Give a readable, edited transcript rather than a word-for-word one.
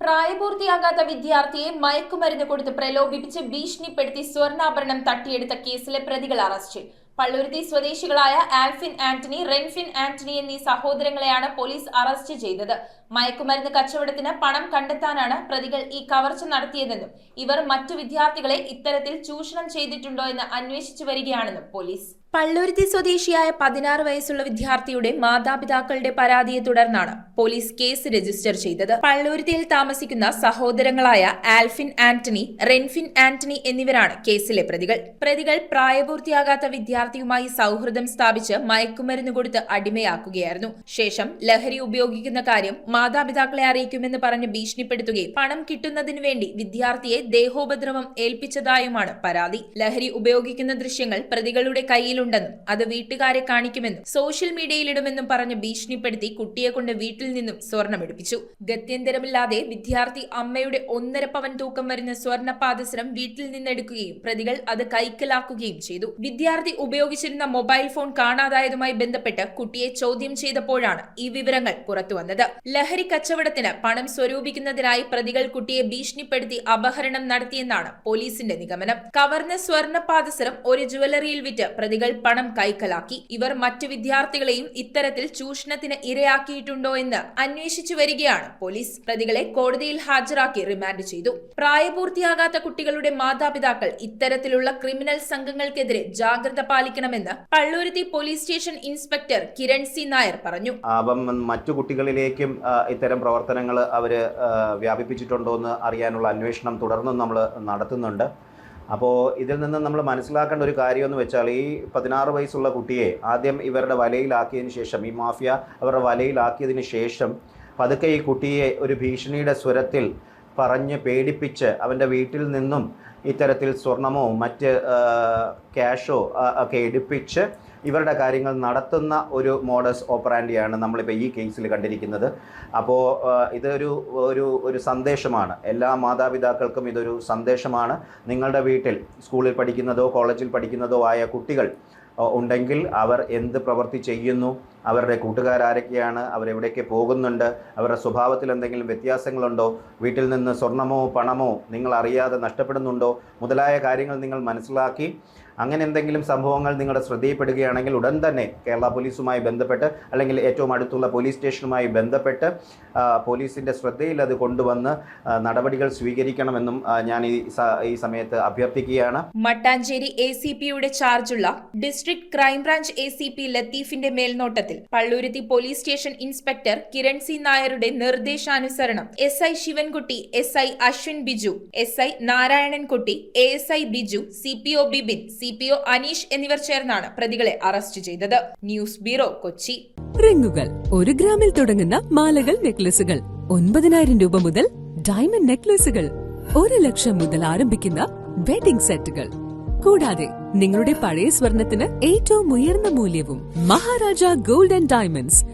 പ്രായപൂർത്തിയാകാത്ത വിദ്യാർത്ഥിയെ മയക്കുമരുന്ന് കൊടുത്ത് പ്രലോഭിപ്പിച്ച് ഭീഷണിപ്പെടുത്തി സ്വർണ്ണാഭരണം തട്ടിയെടുത്ത കേസിലെ പ്രതികൾ അറസ്റ്റിൽ. പള്ളുരുത്തി സ്വദേശികളായ ആൽഫിൻ ആന്റണി, റെൻഫിൻ ആന്റണി എന്നീ സഹോദരങ്ങളെയാണ് പോലീസ് അറസ്റ്റ് ചെയ്തത്. മയക്കുമരുന്ന് കച്ചവടത്തിന് പണം കണ്ടെത്താനാണ് പ്രതികൾ ഈ കവർച്ച നടത്തിയതെന്നും ഇവർ മറ്റു വിദ്യാർത്ഥികളെ ഇത്തരത്തിൽ ചൂഷണം ചെയ്തിട്ടുണ്ടോ എന്ന് അന്വേഷിച്ചു വരികയാണെന്നും പോലീസ്. പള്ളുരുത്തി സ്വദേശിയായ 16 വയസ്സുള്ള വിദ്യാർത്ഥിയുടെ മാതാപിതാക്കളുടെ പരാതിയെ തുടർന്നാണ് പോലീസ് കേസ് രജിസ്റ്റർ ചെയ്തത്. പള്ളുരുത്തിയിൽ താമസിക്കുന്ന സഹോദരങ്ങളായ ആൽഫിൻ ആന്റണി, റെൻഫിൻ ആന്റണി എന്നിവരാണ് കേസിലെ പ്രതികൾ പ്രായപൂർത്തിയാകാത്ത വിദ്യാർത്ഥിയുമായി സൗഹൃദം സ്ഥാപിച്ച് മയക്കുമരുന്ന് കൊടുത്ത് അടിമയാക്കുകയായിരുന്നു. ശേഷം ലഹരി ഉപയോഗിക്കുന്ന കാര്യം മാതാപിതാക്കളെ അറിയിക്കുമെന്ന് പറഞ്ഞ് ഭീഷണിപ്പെടുത്തുകയും പണം കിട്ടുന്നതിനു വേണ്ടി വിദ്യാർത്ഥിയെ ദേഹോപദ്രവം ഏൽപ്പിച്ചതായുമാണ് പരാതി. ലഹരി ഉപയോഗിക്കുന്ന ദൃശ്യങ്ങൾ പ്രതികളുടെ കയ്യിലുണ്ടെന്നും അത് വീട്ടുകാരെ കാണിക്കുമെന്നും സോഷ്യൽ മീഡിയയിലിടുമെന്നും പറഞ്ഞ് ഭീഷണിപ്പെടുത്തി കുട്ടിയെ കൊണ്ട് വീട്ടിൽ നിന്നും സ്വർണമെടുപ്പിച്ചു. ഗത്യന്തരമില്ലാതെ വിദ്യാർത്ഥി അമ്മയുടെ 1.5 പവൻ തൂക്കം വരുന്ന സ്വർണ്ണപാദസരം വീട്ടിൽ നിന്നെടുക്കുകയും പ്രതികൾ അത് കൈക്കലാക്കുകയും ചെയ്തു. വിദ്യാർത്ഥി ഉപയോഗിച്ചിരുന്ന മൊബൈൽ ഫോൺ കാണാതായതുമായി ബന്ധപ്പെട്ട് കുട്ടിയെ ചോദ്യം ചെയ്തപ്പോഴാണ് ഈ വിവരങ്ങൾ പുറത്തുവന്നത്. ലഹരി കച്ചവടത്തിന് പണം സ്വരൂപിക്കുന്നതിനായി പ്രതികൾ കുട്ടിയെ ഭീഷണിപ്പെടുത്തി അപഹരണം നടത്തിയെന്നാണ് പോലീസിന്റെ നിഗമനം. കവർന്ന സ്വർണ്ണപാദസരം ഒരു ജ്വല്ലറിയിൽ വിറ്റ് പ്രതികൾ പണം കൈക്കലാക്കി. ഇവർ മറ്റു വിദ്യാർത്ഥികളെയും ഇത്തരത്തിൽ ചൂഷണത്തിന് ഇരയാക്കിയിട്ടുണ്ടോ എന്ന് അന്വേഷിച്ചു വരികയാണ് പോലീസ്. പ്രതികളെ കോടതിയിൽ ഹാജരാക്കി റിമാൻഡ് ചെയ്തു. പ്രായപൂർത്തിയാകാത്ത കുട്ടികളുടെ മാതാപിതാക്കൾ ഇത്തരത്തിലുള്ള ക്രിമിനൽ സംഘങ്ങൾക്കെതിരെ ജാഗ്രത പാലിക്കണമെന്ന് Palluruthy police station inspector Kiran C Nair പറഞ്ഞു. മറ്റു കുട്ടികളിലേക്കും ഇത്തരം പ്രവർത്തനങ്ങൾ അവർ വ്യാപിപ്പിച്ചിട്ടുണ്ടോ എന്ന് അറിയാനുള്ള അന്വേഷണം തുടർന്നും നമ്മൾ നടത്തുന്നുണ്ട്. അപ്പോൾ ഇതിൽ നിന്ന് നമ്മൾ മനസ്സിലാക്കേണ്ട ഒരു കാര്യമെന്ന് വെച്ചാൽ, ഈ 16 വയസ്സുള്ള കുട്ടിയെ ആദ്യം ഇവരുടെ വലയിലാക്കിയതിന് ശേഷം, ഈ മാഫിയ അവരുടെ വലയിലാക്കിയതിന് ശേഷം പതുക്കെ ഈ കുട്ടിയെ ഒരു ഭീഷണിയുടെ സ്വരത്തിൽ പറഞ്ഞ് പേടിപ്പിച്ച് അവൻ്റെ വീട്ടിൽ നിന്നും ഇത്തരത്തിൽ സ്വർണമോ മറ്റ് ക്യാഷോ ഒക്കെ എടുപ്പിച്ച് ഇവരുടെ കാര്യങ്ങൾ നടത്തുന്ന ഒരു മോഡസ് ഓപ്പറാൻഡിയാണ് നമ്മളിപ്പോൾ ഈ കേസിൽ കണ്ടിരിക്കുന്നത്. അപ്പോൾ ഇതൊരു ഒരു സന്ദേശമാണ്, എല്ലാ മാതാപിതാക്കൾക്കും ഇതൊരു സന്ദേശമാണ്. നിങ്ങളുടെ വീട്ടിൽ സ്കൂളിൽ പഠിക്കുന്നതോ കോളേജിൽ പഠിക്കുന്നതോ ആയ കുട്ടികൾ ഉണ്ടെങ്കിൽ അവർ എന്ത് പ്രവൃത്തി ചെയ്യുന്നു, അവരുടെ കൂട്ടുകാരൊക്കെയാണ്, അവരെവിടേക്ക് പോകുന്നുണ്ട്, അവരുടെ സ്വഭാവത്തിൽ എന്തെങ്കിലും വ്യത്യാസങ്ങളുണ്ടോ, വീട്ടിൽ നിന്ന് സ്വർണമോ പണമോ നിങ്ങൾ അറിയാതെ നഷ്ടപ്പെടുന്നുണ്ടോ മുതലായ കാര്യങ്ങൾ നിങ്ങൾ മനസ്സിലാക്കി അങ്ങനെ എന്തെങ്കിലും സംഭവങ്ങൾ നിങ്ങളുടെ ശ്രദ്ധയിൽപ്പെടുകയാണെങ്കിൽ ഉടൻ തന്നെ കേരള പോലീസുമായി ബന്ധപ്പെട്ട് അല്ലെങ്കിൽ ഏറ്റവും അടുത്തുള്ള പോലീസ് സ്റ്റേഷനുമായി ബന്ധപ്പെട്ട് പോലീസിൻ്റെ ശ്രദ്ധയിൽ അത് കൊണ്ടുവന്ന് നടപടികൾ സ്വീകരിക്കണമെന്നും ഞാൻ ഈ സമയത്ത് അഭ്യർത്ഥിക്കുകയാണ്. മട്ടാഞ്ചേരി ACPയുടെ ചാർജുള്ള ഡിസ്ട്രിക്ട് ക്രൈംബ്രാഞ്ച് ACP ലത്തീഫിന്റെ മേൽനോട്ടത്തിൽ Palluruthy police station inspector Kiran C നായരുടെ നിർദ്ദേശാനുസരണം SI Sivankutty, SI Ashwin Biju, SI Narayanankutty, ASI Biju, CPO Bibin, CPO Aneesh എന്നിവർ ചേർന്നാണ് പ്രതികളെ അറസ്റ്റ് ചെയ്തത്. News bureau, Kochi. റിങ്ങുകൾ 1 ഗ്രാമിൽ തുടങ്ങുന്ന മാലകൾ, നെക്ലസുകൾ 9,000 രൂപ മുതൽ ഡയമണ്ട് നെക്ലസുകൾ 1 ലക്ഷം മുതൽ ആരംഭിക്കുന്ന വെഡിംഗ് സെറ്റുകൾ, കൂടാതെ നിങ്ങളുടെ പഴയ സ്വർണത്തിന് ഏറ്റവും ഉയർന്ന മൂല്യവും മഹാരാജ ഗോൾഡ് ആൻഡ് ഡയമണ്ട്സ്